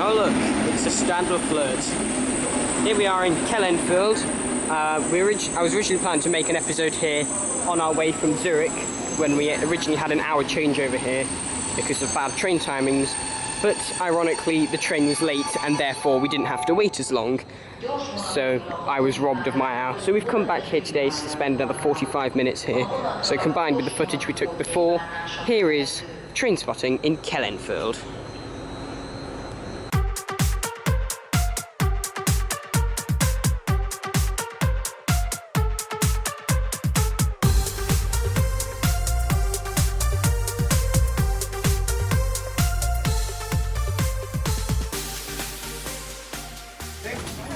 Oh look, it's the Stadler Flirts. Here we are in Kelenföld. I was originally planning to make an episode here on our way from Zurich when we originally had an hour changeover here because of bad train timings, but ironically the train was late and therefore we didn't have to wait as long, so I was robbed of my hour. So we've come back here today to spend another 45 minutes here. So combined with the footage we took before, here is Trainspotting in Kelenföld.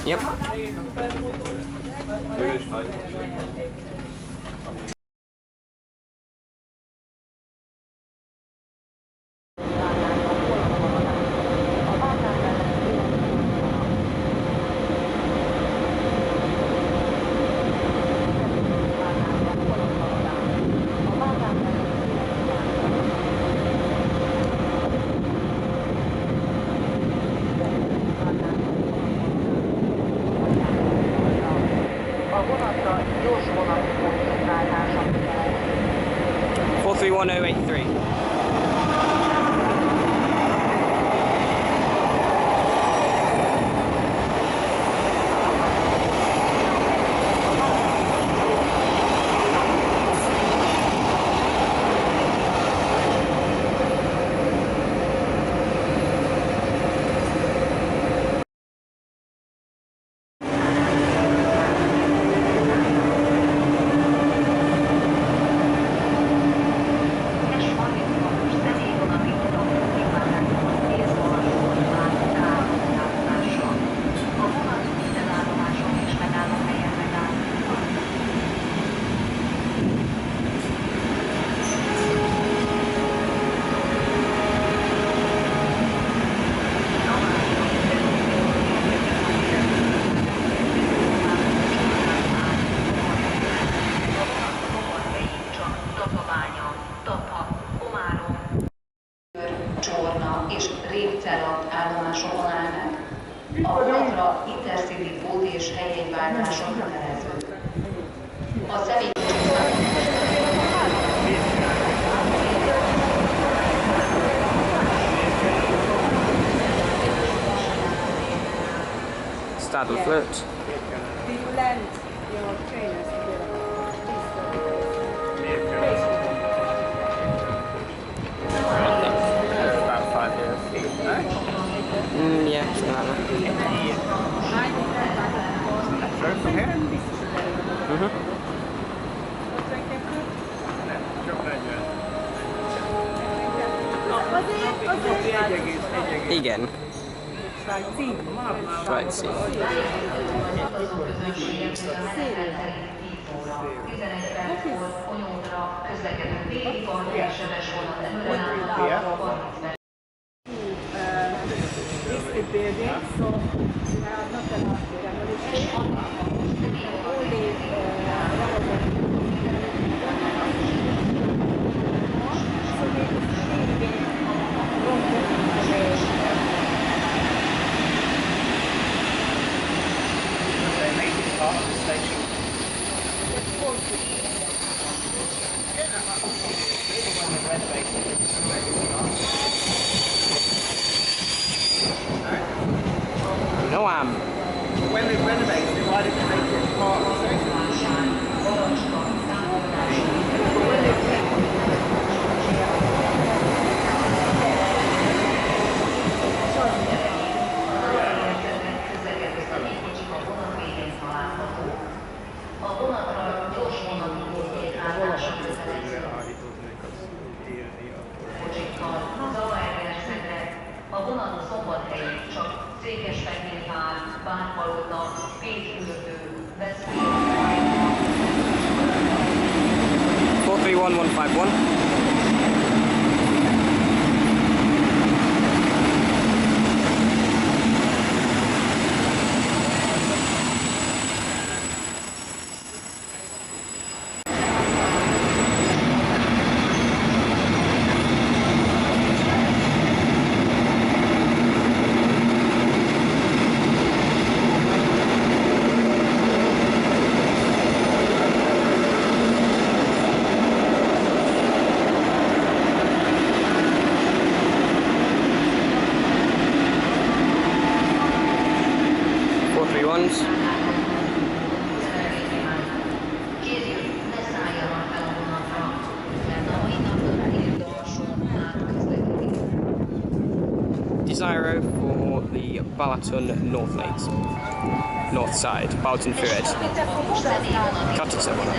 Yep. állomásokon állnak. A vonatra intercity pót és helyjegyváltáson kötelező. A személy... Stadler Flirts. Do you lend your trainers to About 5 years. Yeah, something like that. Straight from here? Igen. Right, see. listed building, so we have not a lot of demolition. Only so we When they renovated it, why did they make it part of the station? A vonat a Szombathelyig csak Székesfehérvár, Bánpalota, Pécsfürdő, Veszprém. 431151. ones. Desiro for the Balaton North Lanes. North side, Balaton Flirts. Katowice vonat.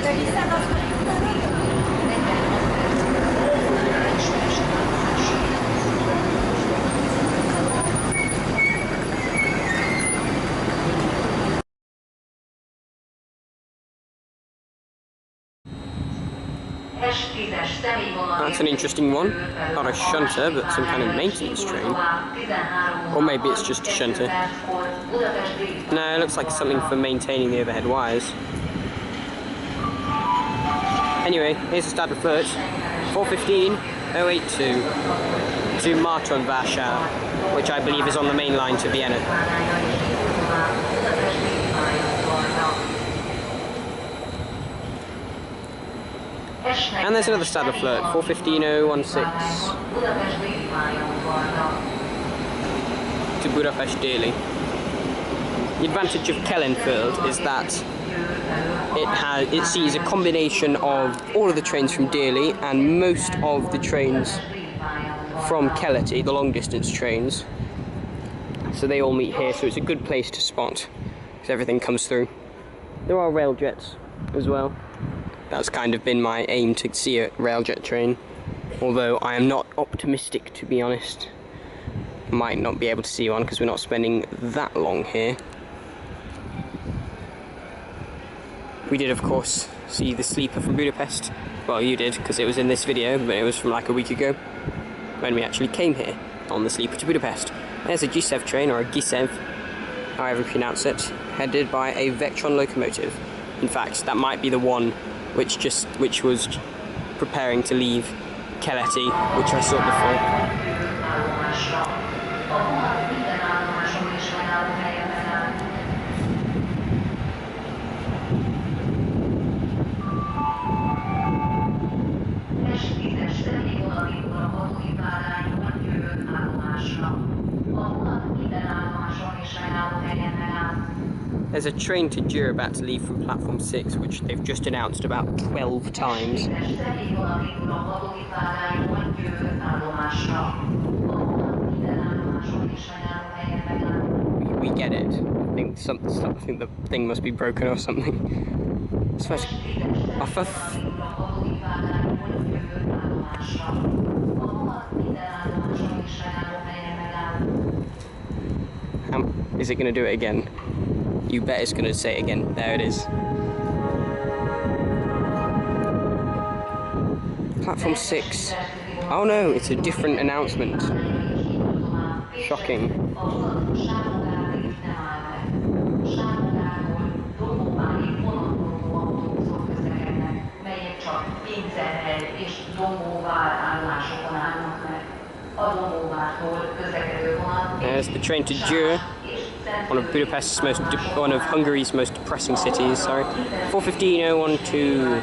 That's an interesting one. Not a shunter, but some kind of maintenance train. Or maybe it's just a shunter. No, it looks like something for maintaining the overhead wires. Anyway, here's the Stadler Flirts. 4:15:082 to Marton Warschau, which I believe is on the main line to Vienna. And there's another Stadler Flirt, 4:15:016 to Budapest daily. The advantage of Kelenföld is that it sees a combination of all of the trains from Daly and most of the trains from Keleti, the long distance trains. So they all meet here, so it's a good place to spot because everything comes through. There are Railjets as well. That's kind of been my aim, to see a Railjet train, although I am not optimistic, to be honest. Might not be able to see one because we're not spending that long here. We did, of course, see the sleeper from Budapest. Well, you did, because it was in this video, but it was from like a week ago when we actually came here on the sleeper to Budapest. There's a Gisev train, or a Gisev, however you pronounce it, headed by a Vectron locomotive. In fact, that might be the one which was preparing to leave Keleti, which I saw before. There's a train to Dürr about to leave from platform 6, which they've just announced about 12 times. We get it. I think the thing must be broken or something. Is it going to do it again? You bet it's going to say it again. There it is. Platform 6. Oh no, it's a different announcement. Shocking. There's the train to Dürr, one of Hungary's most depressing cities. Sorry, 4:15:012.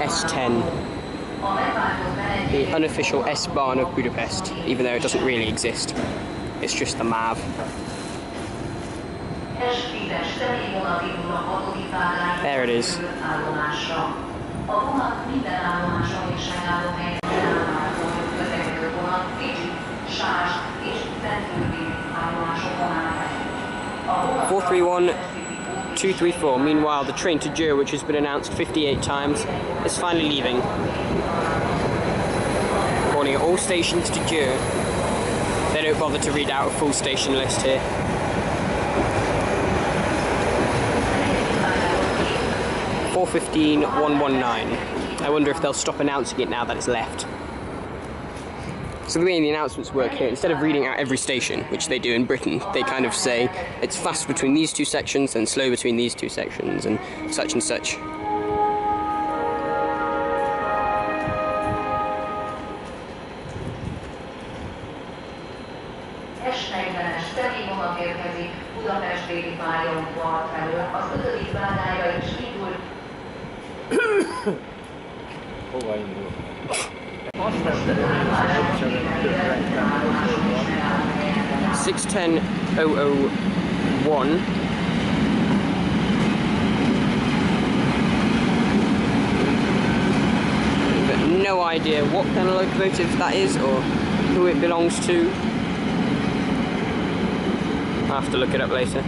S10, the unofficial S-Bahn of Budapest, even though it doesn't really exist. It's just the MÁV. There it is. Four 31234. Meanwhile, the train to Dürr, which has been announced 58 times, is finally leaving. Calling at all stations to Dürr. They don't bother to read out a full station list here. Four 4:15:119. I wonder if they'll stop announcing it now that it's left. So the way the announcements work here, instead of reading out every station, which they do in Britain, they kind of say it's fast between these two sections and slow between these two sections and such and such. S40-es személyvonat érkezik Budapest déli pályaudvar felől. Az 5. pályajára is indul. Hova indul? Azt tettem, hogy 10:001. But no idea what kind of locomotive that is or who it belongs to. I'll have to look it up later.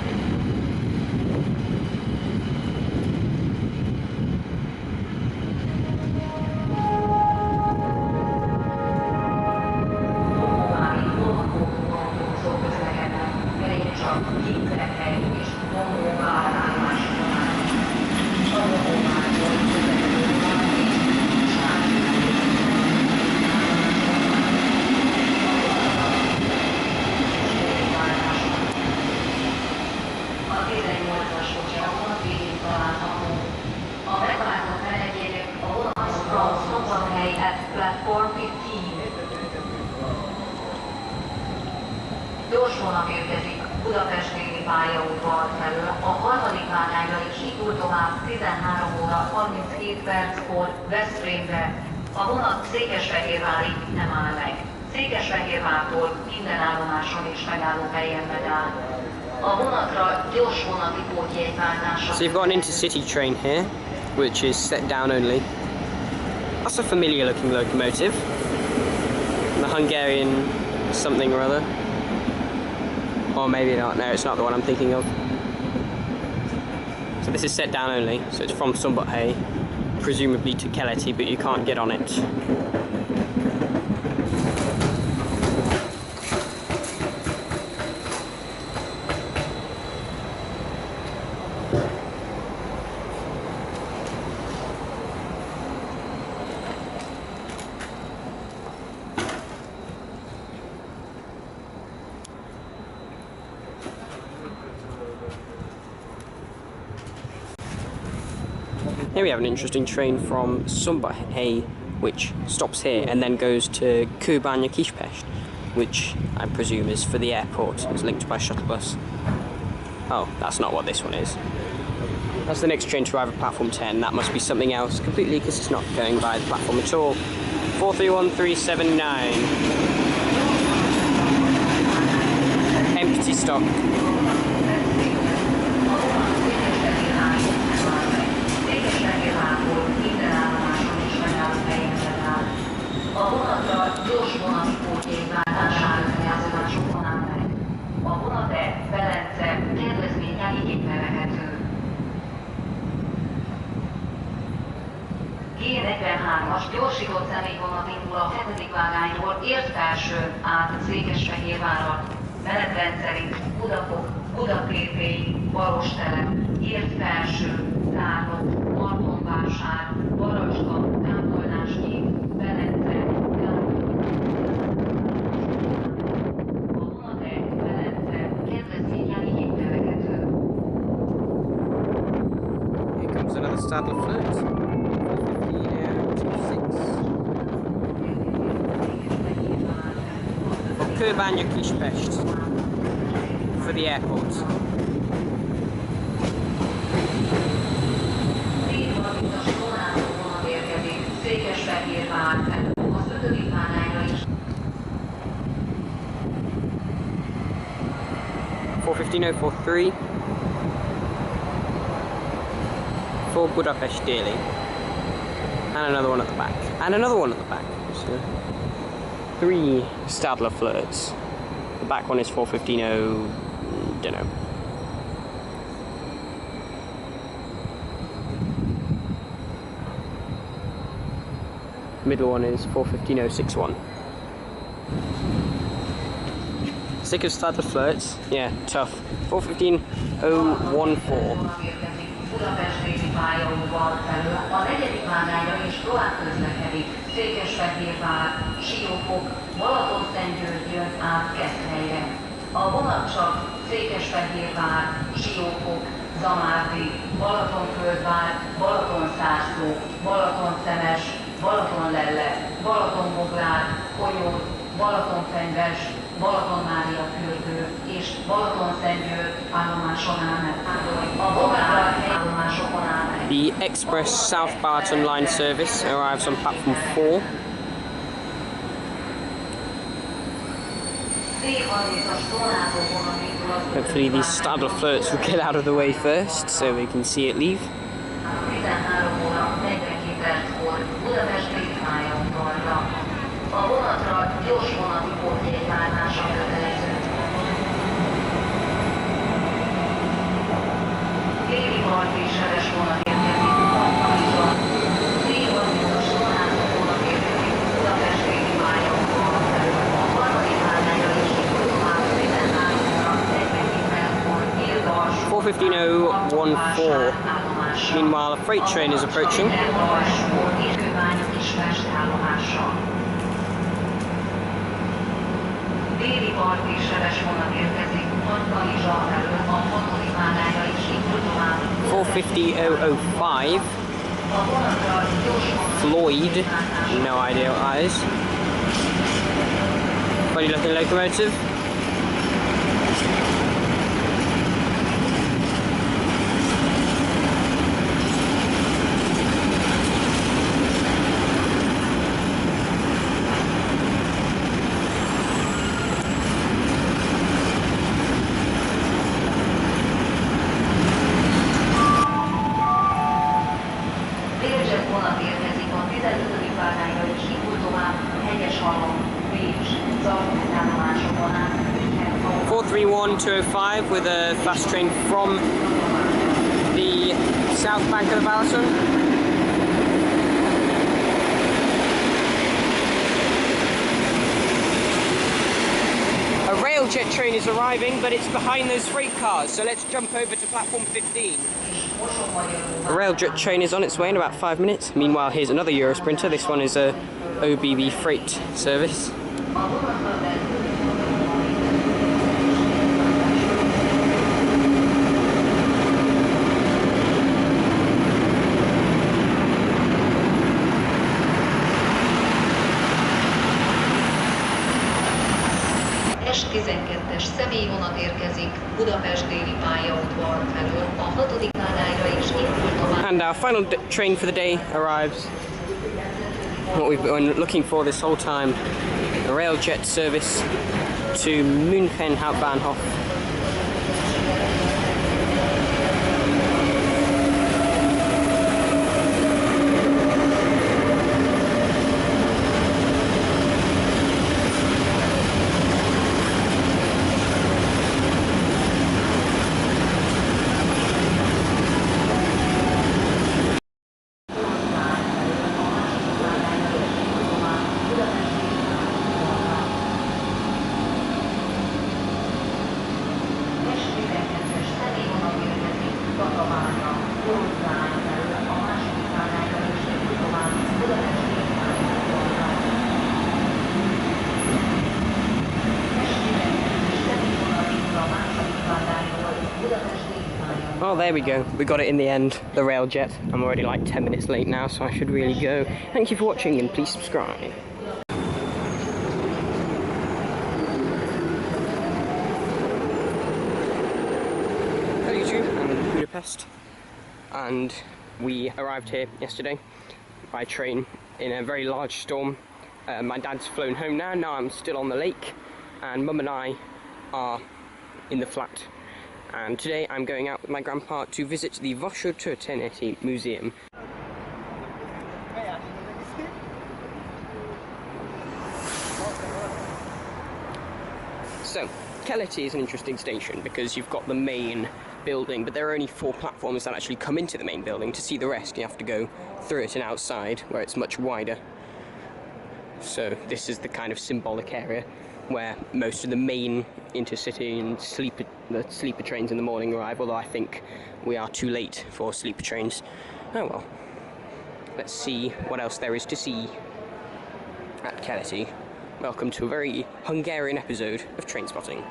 Gyorsvonat érkezik Budapest déli pályaudvar felől, a harmadik vágányra is indul tovább 13 óra 37 perckor Veszprémbe. A vonat Székesfehérvárig nem áll meg. Székesfehérvártól minden állomáson és megállóhelyen megáll. A vonatra gyorsvonati pótjegyváltása. So you've got an intercity train here, which is set down only. That's a familiar looking locomotive. The Hungarian something or other. Or maybe not, no, it's not the one I'm thinking of. So this is set down only, so it's from Szombathely, presumably to Keleti, but you can't get on it. Here we have an interesting train from Szombathely, which stops here and then goes to Kőbánya-Kispest, which I presume is for the airport. It's linked by shuttle bus. Oh, that's not what this one is. That's the next train to arrive at platform 10. That must be something else completely because it's not going by the platform at all. 431379. Empty stop. A vonatra gyors vonati pótjegyváltására helyeződésokon áll meg. A vonat-e Velence kedvezménnyel igénybevehető. G43-as gyorsított személyvonat indul a 7. vágányról ért felsőn át Székesfehérvárra. Menetrend szerint Budapok, Budapépély, Barostelep, ért felső, Zárnok, Martonvásár, Baracska, Kápolnásnyík, Velence, a vonat-e Velence kedvezménnyel igénybevehető. Here comes another Stadler Flirts. 4:26. Kőbánya-Kispest for the airport. Székesfehérvár, az 5. vágányra is. 4:15:43 for Budapest daily, and another one at the back, and another one at the back. So 3 Stadler Flirts. The back one is 4:15:0. Don't know. Middle one is 4:15:061. Sick of Stadler Flirts? Yeah, tough. 4:15:014. Budapest déli pályaudvar felől a 4. vágányra is tovább közlekedik. Székesfehérvár, Siófok, Balatonszentgyörgyön át Keszthelyre. A vonat csak Székesfehérvár, Siófok, Zamárdi, Balatonföldvár, Balatonszászló, Balatoncemes, Balatonlelle, Balatonboglár, Konyód, Balatonfenyves, Balatonmária-fürdő és Balatonszentgyörgy állomáson áll meg. A Boglár állomásokon áll meg. The Express South Barton line service arrives on platform 4. Hopefully these Stadler Flirts will get out of the way first so we can see it leave. 13 óra 42 perckor Budapest pályaudvarra. A vonatra gyors vonati pótjegyváltása kötelező. Déli parti seres vonat érkezik Duncanra. 3:30-as szonátú vonat érkezik Budapest déli pályaudvarra felől. A harmadik állányra is indul tovább 13 óra 42 perckor Nyílt alsó. 4:15:14. Meanwhile, a freight train is approaching. Déli parti seres vonat érkezik Duncanra felől. A harmadik állányra is indul tovább 4:50:05. FLOYD, no idea what that is. Funny looking locomotive. Railjet vonat érkezik a 15. állányra és indul tovább Hegyeshalom, Bécs, Zaltmúlt állomásokon át. 4:31:205 with a fast train from the south bank of the Balaton. A Railjet train is arriving, but it's behind those freight cars, so let's jump over to platform 15. A Railjet train is on its way in about 5 minutes. Meanwhile, here's another Eurosprinter. This one is a ÖBB freight service. S12-es személyvonat érkezik Budapest déli pályaudvar felől. A 6. állányra is indul tovább. And our final train for the day arrives. What we've been looking for this whole time, a Railjet service to München Hauptbahnhof. Oh, there we go. We got it in the end, the Railjet. I'm already like 10 minutes late now, so I should really go. Thank you for watching and please subscribe. Hello YouTube, I'm in Budapest and we arrived here yesterday by train in a very large storm. My dad's flown home now I'm still on the lake and Mum and I are in the flat. And today I'm going out with my grandpa to visit the Vasútörténeti Museum. So, Keleti is an interesting station because you've got the main building, but there are only 4 platforms that actually come into the main building. To see the rest, you have to go through it and outside, where it's much wider. So this is the kind of symbolic area where most of the main intercity and sleeper trains in the morning arrive, although I think we are too late for sleeper trains. Oh well. Let's see what else there is to see at Keleti. Welcome to a very Hungarian episode of Trainspotting.